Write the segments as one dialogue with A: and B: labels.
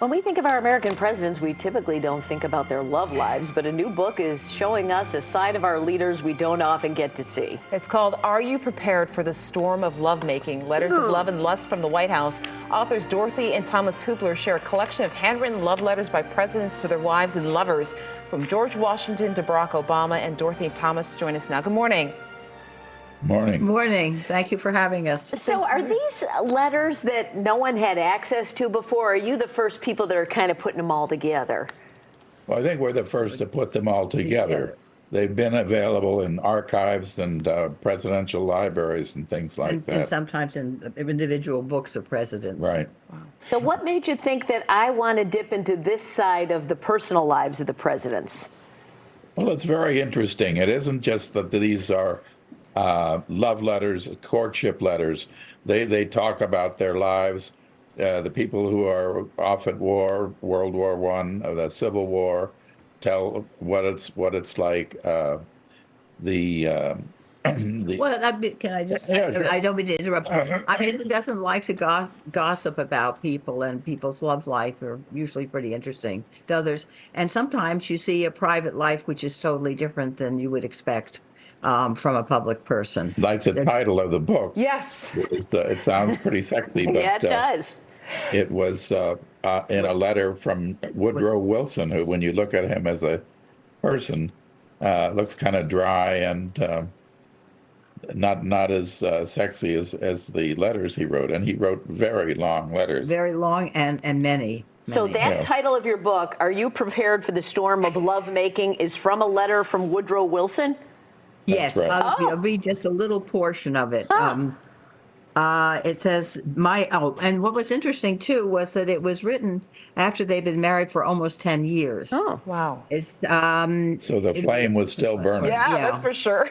A: When we think of our American presidents, we typically don't think about their love lives, but a new book is showing us a side of our leaders we don't often get to see.
B: It's called Are You Prepared for the Storm of Lovemaking? Letters of Love and Lust from the White House. Authors Dorothy and Thomas Hoopler share a collection of handwritten love letters by presidents to their wives and lovers, from George Washington to Barack Obama. And Dorothy and Thomas join us now. Good morning.
C: Morning.
D: Morning. Thank you for having us.
A: So are these letters that no one had access to before? Are you the first people that are kind of putting them all together?
C: Well, I think we're the first to put them all together. They've been available in archives and presidential libraries and things like that.
D: And sometimes in individual books of presidents.
C: Right.
A: So what made you think that I want to dip into this side of the personal lives of the presidents?
C: Well, it's very interesting. It isn't just that these are love letters, courtship letters. They talk about their lives, the people who are off at war, World War I, the Civil War, tell what it's like.
D: Can I just?
C: Yeah, sure.
D: I don't mean to interrupt. I mean, who doesn't like to gossip about people, and people's love life are usually pretty interesting to others. And sometimes you see a private life which is totally different than you would expect from a public person.
C: Like the title of the book.
B: Yes.
C: It sounds pretty sexy, but
A: Yeah, it does.
C: it was in a letter from Woodrow Wilson, who, when you look at him as a person, looks kind of dry and not as sexy as the letters he wrote. And he wrote very long letters.
D: Very long and many.
A: So
D: many.
A: that
C: Yeah.
A: title of your book, Are You Prepared for the Storm of Lovemaking, is from a letter from Woodrow Wilson?
D: Yes,
C: right.
D: I'll read just a little portion of it. It says, and what was interesting too was that it was written after they'd been married for almost 10 years.
A: Oh,
B: Wow.
D: It's
C: So the flame was still burning.
B: Yeah,
D: Yeah.
B: that's for sure.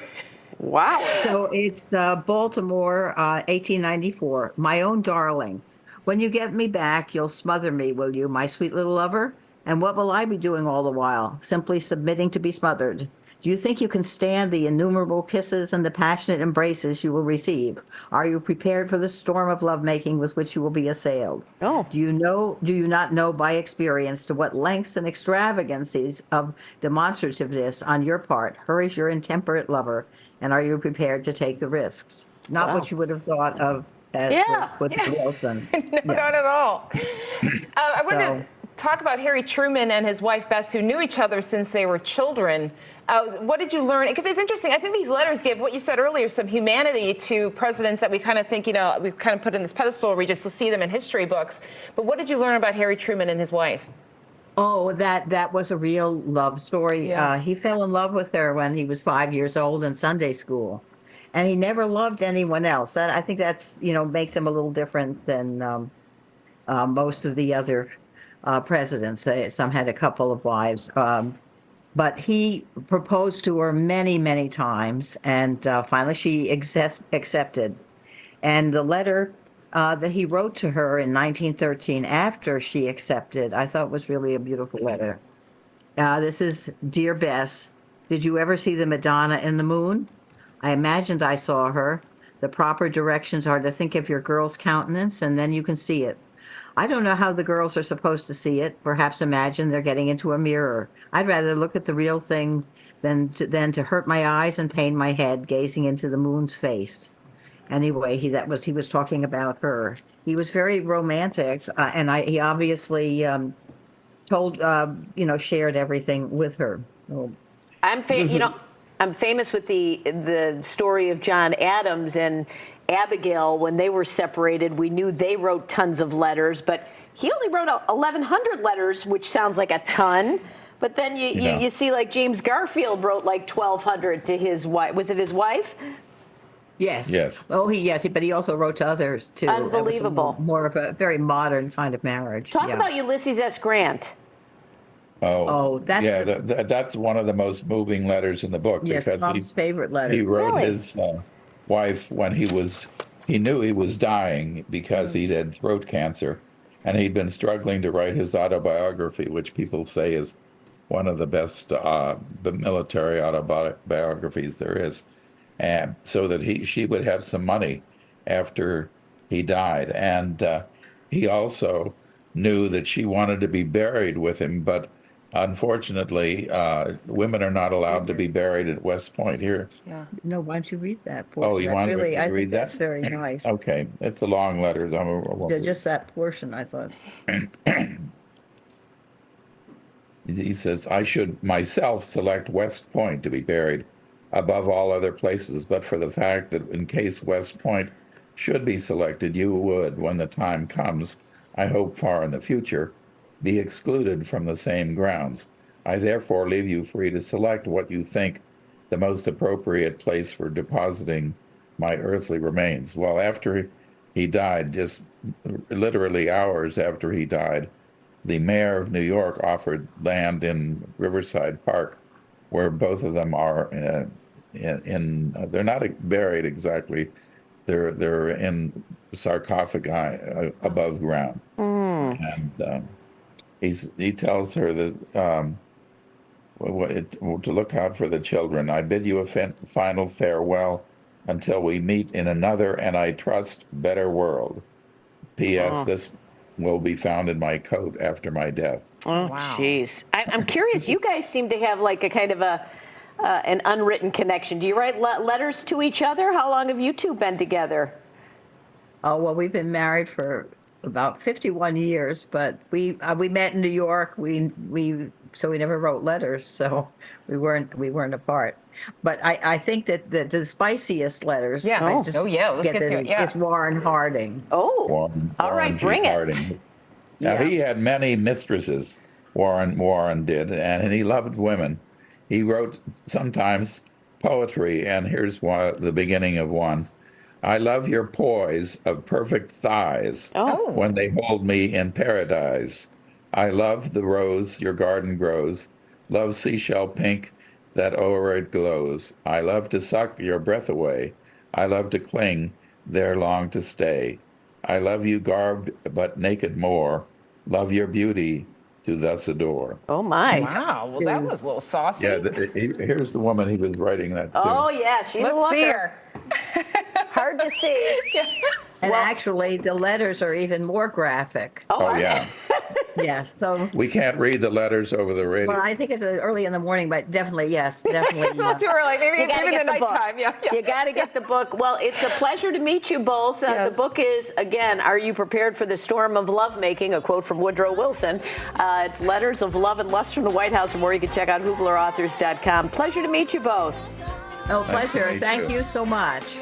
A: wow.
D: So it's Baltimore, 1894. My own darling, when you get me back, you'll smother me, will you, my sweet little lover? And what will I be doing all the while? Simply submitting to be smothered. Do you think you can stand the innumerable kisses and the passionate embraces you will receive? Are you prepared for the storm of lovemaking with which you will be assailed?
A: Oh.
D: Do you not know by experience to what lengths and extravagancies of demonstrativeness on your part hurries your intemperate lover? And are you prepared to take the risks? Not
A: Wow.
D: what you would have thought of as
A: Yeah.
D: with Wilson.
B: No, not at all. I wanted to
D: So-
B: talk about Harry Truman and his wife Bess, who knew each other since they were children. What did you learn? Because it's interesting. I think these letters give, what you said earlier, some humanity to presidents that we kind of think, we kind of put in this pedestal where we just see them in history books. But what did you learn about Harry Truman and his wife?
D: Oh, that was a real love story.
B: Yeah.
D: He fell in love with her when he was 5 years old in Sunday school, and he never loved anyone else. I think that's makes him a little different than most of the other presidents. Some had a couple of wives, but he proposed to her many, many times, and finally she accepted. And the letter that he wrote to her in 1913 after she accepted, I thought was really a beautiful letter. This is, Dear Bess, did you ever see the Madonna in the moon? I imagined I saw her. The proper directions are to think of your girl's countenance, and then you can see it. I don't know how the girls are supposed to see it. Perhaps imagine they're getting into a mirror. I'd rather look at the real thing than to hurt my eyes and pain my head gazing into the moon's face. Anyway, he was talking about her. He was very romantic, and he obviously shared everything with her. Oh,
A: I'm famous with the story of John Adams and Abigail. When they were separated, we knew they wrote tons of letters, but he only wrote 1,100 letters, which sounds like a ton. But then you see, like, James Garfield wrote like 1,200 to his wife. Was it his wife?
D: Yes.
C: Yes.
D: Oh, but he also wrote to others too. That was
A: Unbelievable.
D: more of a very modern kind of marriage.
A: Talk
D: Yeah.
A: about Ulysses S. Grant.
D: Oh, that's
C: that's one of the most moving letters in the book,
D: yes,
C: because
D: Tom's favorite letter.
C: he wrote
A: Really?
C: his wife when he knew he was dying because he had throat cancer, and he'd been struggling to write his autobiography, which people say is one of the best the military autobiographies there is, and so that she would have some money after he died. And he also knew that she wanted to be buried with him, but unfortunately, women are not allowed to be buried at West Point here.
B: Yeah.
D: No, why don't you read that?
C: Oh, you want
D: really,
C: me to
D: I
C: read
D: think
C: that?
D: that's very nice.
C: Okay, it's a long letter.
D: Yeah, just that portion, I thought.
C: He says, I should myself select West Point to be buried above all other places, but for the fact that in case West Point should be selected, you would, when the time comes, I hope far in the future, be excluded from the same grounds. I therefore leave you free to select what you think the most appropriate place for depositing my earthly remains. Well, after he died, just literally hours after he died, the mayor of New York offered land in Riverside Park, where both of them are they're not buried exactly. They're in sarcophagi above ground. And he tells her that to look out for the children. I bid you a final farewell until we meet in another and I trust better world. P.S. This will be found in my coat after my death.
A: Oh,
B: Wow.
A: jeez. I'm curious. You guys seem to have like a kind of an unwritten connection. Do you write letters to each other? How long have you two been together?
D: Oh, well, we've been married for about 51 years, but we met in New York. So we never wrote letters, so we weren't apart. But I think that the spiciest letters.
B: Yeah.
D: I
B: Oh.
D: just
B: Oh, yeah, let's get to it, yeah.
D: It's Warren Harding.
A: Oh,
C: Warren
A: all right,
C: G.
A: bring it.
C: Harding. Now,
D: Yeah.
C: he had many mistresses, Warren did, and he loved women. He wrote sometimes poetry, and here's the beginning of one. I love your poise of perfect thighs
A: Oh.
C: when they hold me in paradise. I love the rose your garden grows, love seashell pink that o'er it glows. I love to suck your breath away. I love to cling there long to stay. I love you garbed but naked more, love your beauty to thus adore.
A: Oh, my.
B: Wow. Well, that was a little saucy.
C: Yeah, here's the woman he was writing that to.
A: Oh, yeah. She's a
B: Let's
A: looker.
B: see her.
A: Hard to see.
D: And actually, the letters are even more graphic.
C: Oh, yeah.
D: Yes. So,
C: We can't read the letters over the radio.
D: well, I think it's early in the morning, but definitely, yes, definitely.
B: Not too early. Maybe
A: You gotta
B: in the
A: get the book.
B: nighttime. Yeah.
A: You got to get the book. Well, it's a pleasure to meet you both.
B: Yes.
A: The book is, again, Are You Prepared for the Storm of Lovemaking? A quote from Woodrow Wilson. It's Letters of Love and Lust from the White House, and more you can check out HooplerAuthors.com. Pleasure to meet you both.
D: Oh,
C: Nice to
D: pleasure.
C: meet
D: Thank
C: you.
D: you so much.